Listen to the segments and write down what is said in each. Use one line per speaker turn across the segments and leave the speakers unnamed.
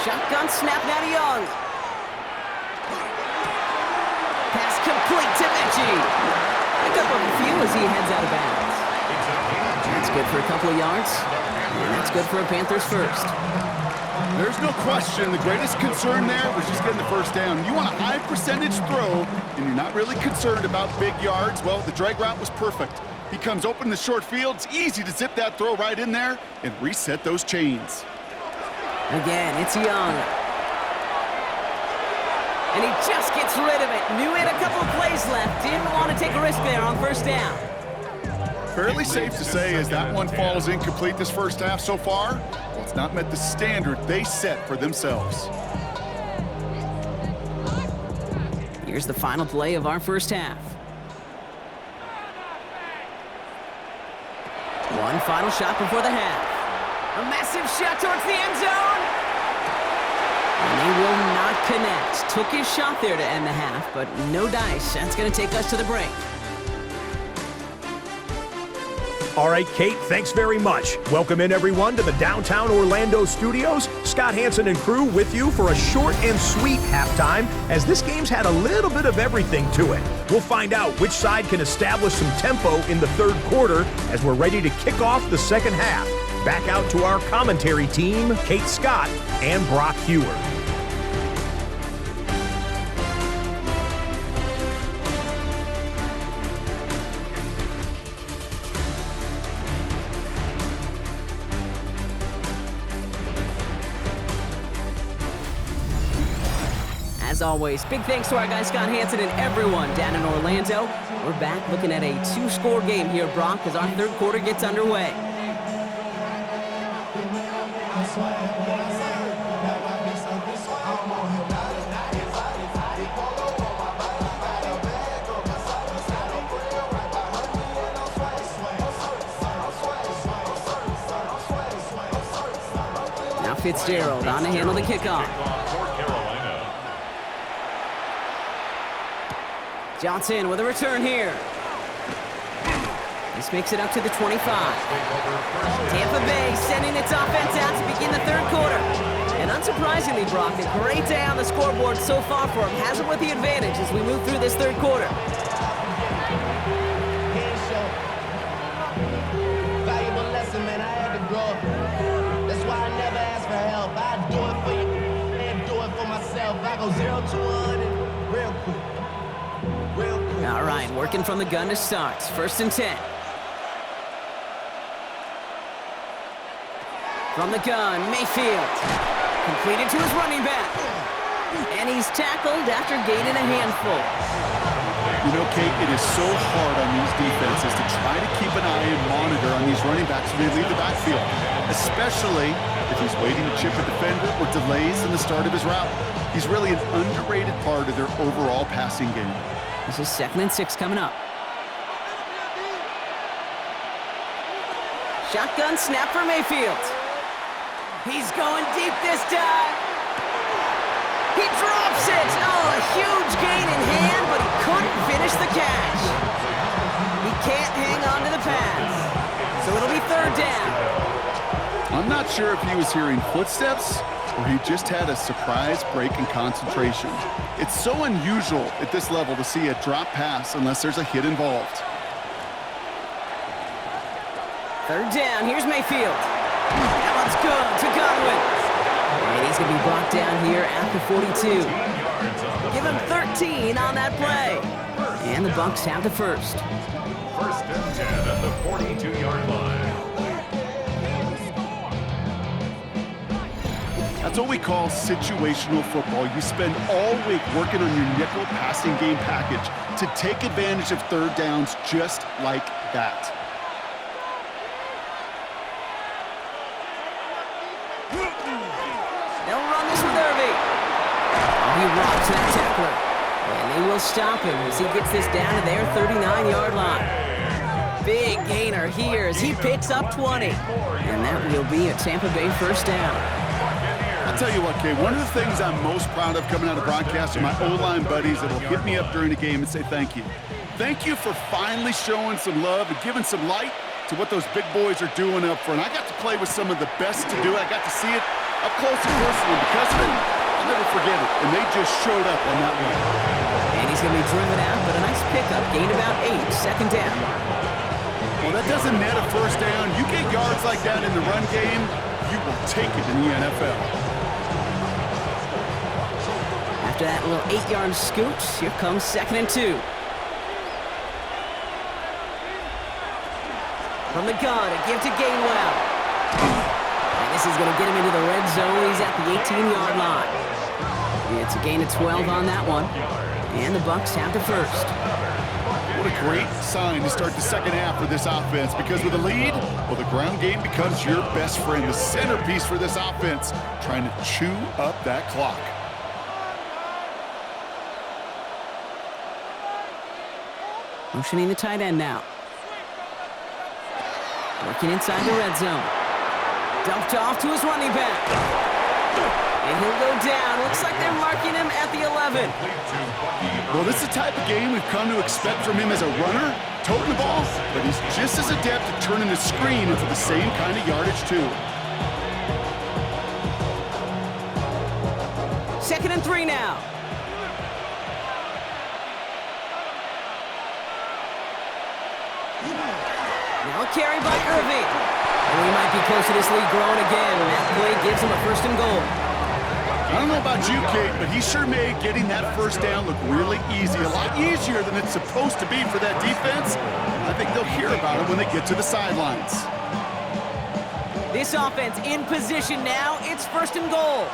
Shotgun snap now to Young. Pass complete to Mechie. Pick up a few as he heads out of bounds. That's good for a couple of yards. And that's good for a Panthers first.
There's no question the greatest concern there was just getting the first down. You want a high percentage throw, and you're not really concerned about big yards. Well, the drag route was perfect. He comes open in the short field. It's easy to zip that throw right in there and reset those chains.
Again, it's Young. And he just gets rid of it. Knew he had a couple of plays left. Didn't want to take a risk there on first down.
Fairly safe to say as that one falls incomplete this first half so far, well, it's not met the standard they set for themselves.
Here's the final play of our first half. One final shot before the half. A massive shot towards the end zone. And he will not connect. Took his shot there to end the half, but no dice. That's going to take us to the break.
All right, Kate, thanks very much. Welcome in, everyone, to the downtown Orlando studios. Scott Hansen and crew with you for a short and sweet halftime, as this game's had a little bit of everything to it. We'll find out which side can establish some tempo in the third quarter as we're ready to kick off the second half. Back out to our commentary team, Kate Scott and Brock Hewer.
As always, big thanks to our guy Scott Hansen and everyone down in Orlando. We're back looking at a two-score game here, Brock, as our third quarter gets underway. Now Fitzgerald on to handle the kickoff. Johnson with a return here. This makes it up to the 25. Tampa Bay sending its offense out to begin the third quarter. And unsurprisingly, Brock, a great day on the scoreboard so far for him. Has him with the advantage as we move through this third quarter.
Valuable lesson, man. I had to grow up. That's why I never ask for help. I do it for you and do it for myself. I go 0 to 100 real quick.
All right, working from the gun to start. First and 10. From the gun, Mayfield. Completed to his running back. And he's tackled after gaining a handful.
You know, Kate, it is so hard on these defenses to try to keep an eye and monitor on these running backs when they leave the backfield, especially if he's waiting to chip a defender or delays in the start of his route. He's really an underrated part of their overall passing game.
This is 2nd and 6 coming up. Shotgun snap for Mayfield. He's going deep this time. He drops it. Oh, a huge gain in hand, but he couldn't finish the catch. He can't hang on to the pass. So it'll be third down.
I'm not sure if he was hearing footsteps or he just had a surprise break in concentration. It's so unusual at this level to see a drop pass unless there's a hit involved.
Third down, here's Mayfield. That one's good to Godwin. And he's going to be brought down here at the 42. Give him 13 on that play. And the Bucs have the first.
First and 10 at the 42-yard line.
That's what we call situational football. You spend all week working on your nickel passing game package to take advantage of third downs just like that.
They'll run this with Irving. He rocks that tackler. And they will stop him as he gets this down to their 39-yard line. Big gainer here as he picks up 20. And that will be a Tampa Bay first down.
I'll tell you what, Kay, one of the things I'm most proud of coming out of broadcast are my O-line buddies that will hit me up during the game and say thank you. Thank you for finally showing some love and giving some light to what those big boys are doing up front. I got to play with some of the best to do it. I got to see it Up close and personal. Because of it, I'll never forget it. And they just showed up on that one.
And he's going to be driven out, but a nice pickup. Gained about 8. Second down.
Well, that doesn't net a first down. You get yards like that in the run game, you will take it in the NFL.
After that little 8-yard scoot, here comes 2nd and 2. From the gun, a give to Gainwell. And this is going to get him into the red zone. He's at the 18-yard line. It's a gain of 12 on that one. And the Bucs have the first.
What a great sign to start the second half for this offense, because with a lead, well, the ground game becomes your best friend, the centerpiece for this offense, trying to chew up that clock.
Motioning the tight end now. Working inside the red zone. Dumped off to his running back. And he'll go down. Looks like they're marking him at the 11.
Well, this is the type of game we've come to expect from him as a runner, toting the ball, but he's just as adept at turning the screen into the same kind of yardage, too.
2nd and 3 now. Now a carry by Irving. And we might be close to this lead growing again. That play gives him a 1st and goal.
I don't know about you, Kate, but he sure made getting that first down look really easy. A lot easier than it's supposed to be for that defense. I think they'll hear about it when they get to the sidelines.
This offense in position now. It's 1st and goal.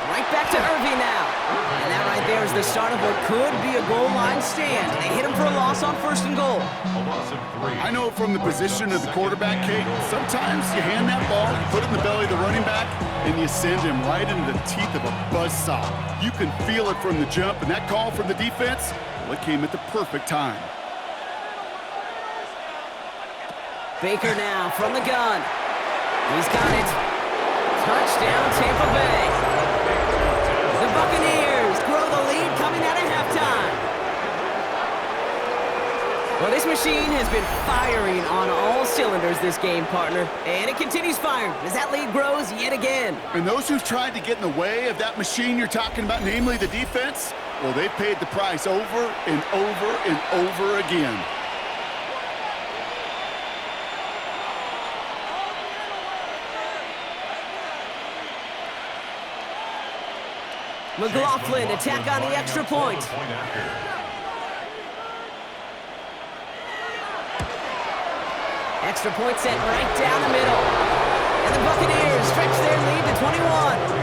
Right back to Irving now. And that right there is the start of what could be a goal line stand. They hit him for a loss on 1st and goal.
I know from the position of the quarterback, Kate, sometimes you hand that ball, you put it in the belly of the running back, and you send him right into the teeth of a buzzsaw. You can feel it from the jump, and that call from the defense, well, it came at the perfect time.
Baker now from the gun. He's got it. Touchdown, Tampa Bay. The Buccaneers grow the lead coming out of halftime. Well, this machine has been firing on all cylinders this game, partner. And it continues firing as that lead grows yet again.
And those who've tried to get in the way of that machine you're talking about, namely the defense, well, they've paid the price over and over and over again.
McLaughlin attack on the extra point. Extra point set right down the middle. And the Buccaneers stretch their lead to 21.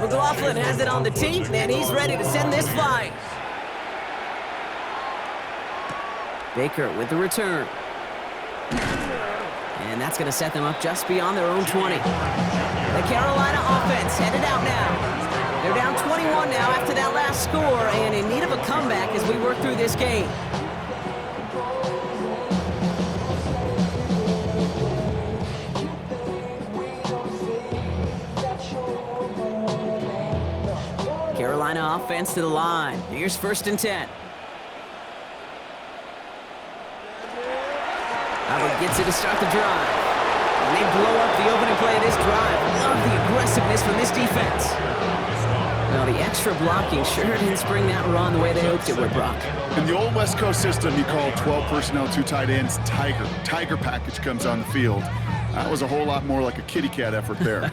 McLaughlin has it on the tee, and he's ready to send this flying. Baker with the return. And that's going to set them up just beyond their own 20. The Carolina offense headed out now. They're down 21 now after that last score, and in need of a comeback as we work through this game. Carolina offense to the line. Here's 1st and 10. Howard gets it to start the drive. And they blow up the opening play of this drive. Love the aggressiveness from this defense. Well, the extra blocking sure didn't spring that run the way they hoped it would, Brock.
In the old West Coast system, you call 12 personnel, 2 tight ends, Tiger. Tiger package comes on the field. That was a whole lot more like a kitty cat effort there.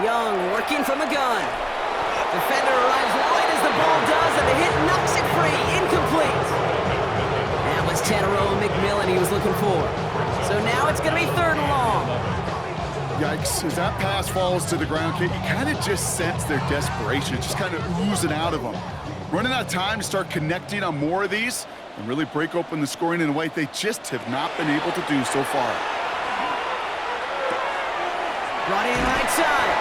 Young working from a gun. Defender arrives right as the ball does, and the hit knocks it free. Incomplete. That was Tannero McMillan he was looking for. So now it's going to be 3rd and long.
Yikes, as that pass falls to the ground, Kate, you kind of just sense their desperation. It's just kind of oozing out of them. Running out of time to start connecting on more of these and really break open the scoring in a way they just have not been able to do so far.
Brought in right side.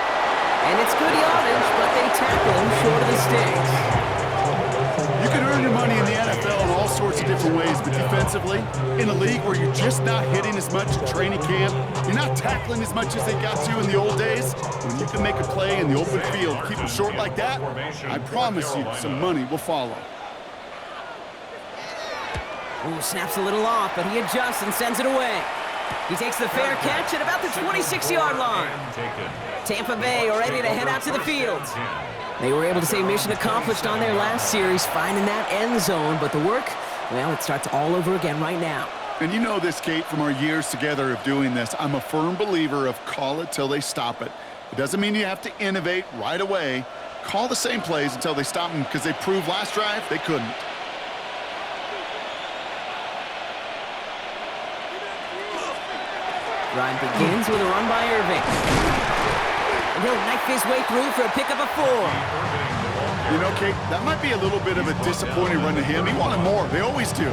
And it's good yardage, but they tackle him short of the sticks.
You can earn your money in the NFL in all sorts of different ways, but defensively, in a league where you're just not hitting as much in training camp, you're not tackling as much as they got to in the old days, when you can make a play in the open field, keep it short like that, I promise you some money will follow.
Ooh, snaps a little off, but he adjusts and sends it away. He takes the fair catch at about the 26-yard line. Tampa Bay are ready to head out to the field. They were able to say mission accomplished on their last series, finding that end zone, but the work, well, it starts all over again right now.
And you know this, Kate, from our years together of doing this. I'm a firm believer of call it till they stop it. It doesn't mean you have to innovate right away. Call the same plays until they stop them, because they proved last drive they couldn't.
Drive begins with a run by Irving. And he'll knife his way through for a pickup of 4.
You know, Kate, that might be a little bit of a disappointing run to him. He wanted more. They always do.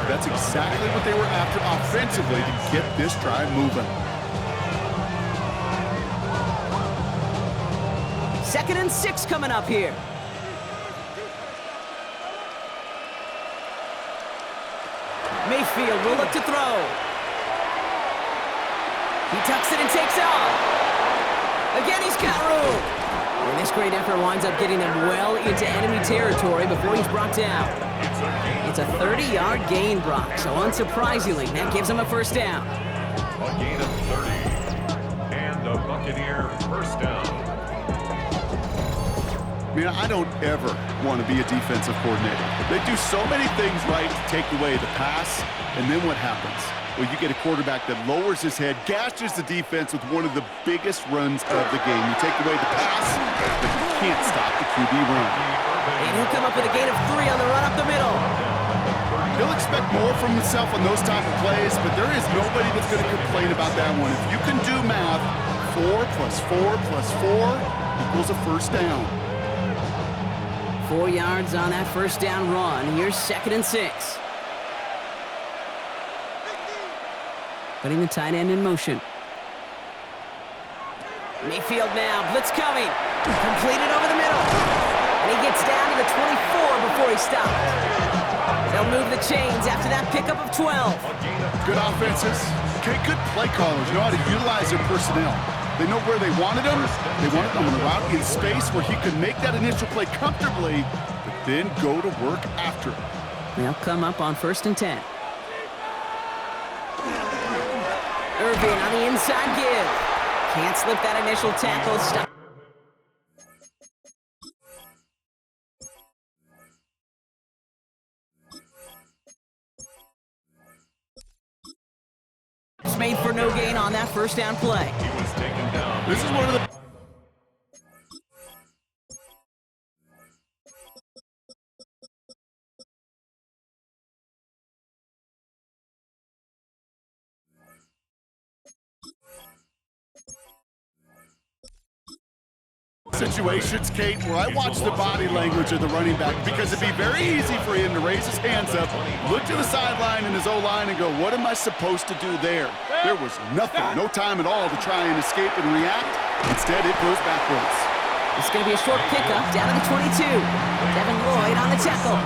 That's exactly what they were after offensively to get this drive moving.
2nd and 6 coming up here. Mayfield will look to throw. He tucks it and takes off. Again, he's got room. And this great effort winds up getting him well into enemy territory before he's brought down. It's a 30-yard gain, Brock, so unsurprisingly, that gives him a first down.
A gain of 30. And the Buccaneer first down.
I mean, I don't ever want to be a defensive coordinator. They do so many things right to take away the pass, and then what happens? Well, you get a quarterback that lowers his head, gashes the defense with one of the biggest runs of the game. You take away the pass, but you can't stop the QB run.
And he'll come up with a gain of 3 on the run up the middle.
He'll expect more from himself on those type of plays, but there is nobody that's going to complain about that one. If you can do math, 4 plus 4 plus 4 equals a first down.
4 yards on that first down run. Here's 2nd and 6. Putting the tight end in motion. Mayfield now, blitz coming. Completed over the middle. And he gets down to the 24 before he stopped. They'll move the chains after that pickup of 12.
Good offenses. Okay, good play callers know how to utilize their personnel. They know where they wanted him. They wanted him on the route in space where he could make that initial play comfortably, but then go to work after it.
They'll come up on 1st and 10. Irving on the inside give. Can't slip that initial tackle. Stop. It's made for no gain on that first down play.
He was taken down.
This is one of the situations, Kate, where I watch the body language of the running back, because it'd be very easy for him to raise his hands up, look to the sideline and his O-line and go, what am I supposed to do there? There was nothing, no time at all to try and escape and react. Instead, it goes backwards.
It's going to be a short pickup down to the 22. Devin Lloyd on the tackle.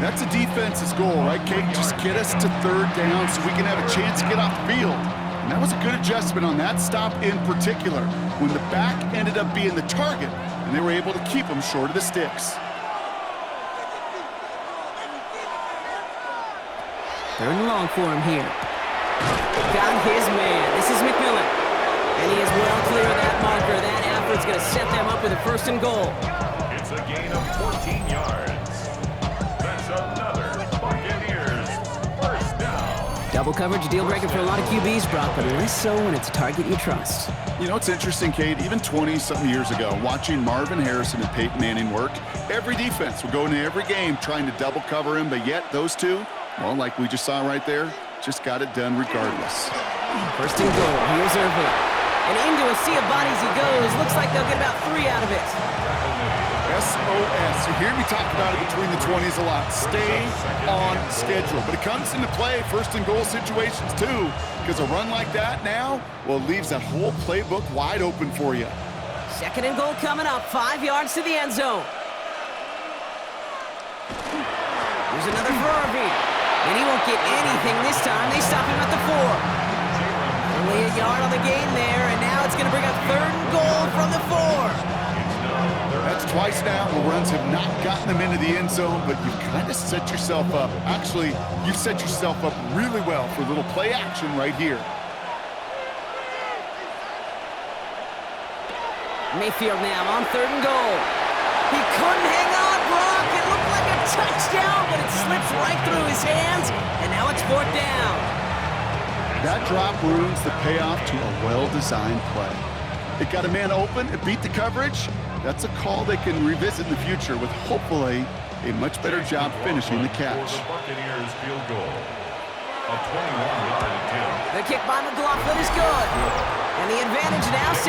That's a defense's goal, right, Kate? Just get us to 3rd down so we can have a chance to get off the field. And that was a good adjustment on that stop in particular, when the back ended up being the target, and they were able to keep him short of the sticks.
3rd and long for him here. Got his man. This is McMillan. And he is well clear of that marker. That effort's going to set them up with a 1st and goal.
It's a gain of 14 yards. That's another Buccaneers first down.
Double coverage, deal breaker for a lot of QBs, Brock, but less so when it's a target you trust.
You know, it's interesting, Kate, even 20-something years ago, watching Marvin Harrison and Peyton Manning work, every defense would go into every game trying to double cover him, but yet those two, well, like we just saw right there, just got it done regardless.
1st and goal. Here's Irving. And into a sea of bodies he goes. Looks like they'll get about 3 out of it.
SOS. You hear me talk about it between the 20s a lot. Stay on schedule. But it comes into play first and goal situations too, because a run like that now, well, it leaves that whole playbook wide open for you.
Second and goal coming up, 5 yards to the end zone. Here's another for Irving, and he won't get anything this time. They stop him at the 4. Only a yard on the gain there, and now it's going to bring up third and goal from the 4.
That's twice now where runs have not gotten them into the end zone, but you've kind of set yourself up. Actually, you've set yourself up really well for a little play action right here.
Mayfield now on third and goal. He couldn't hang on, Brock. It looked like a touchdown, but it slips right through his hands, and now it's 4th down.
That drop ruins the payoff to a well-designed play. It got a man open, it beat the coverage. That's a call they can revisit in the future with hopefully a much better job finishing the catch.
For the Buccaneers field goal. A 21-yard attempt.
The kick by McLaughlin is good, and the advantage now sits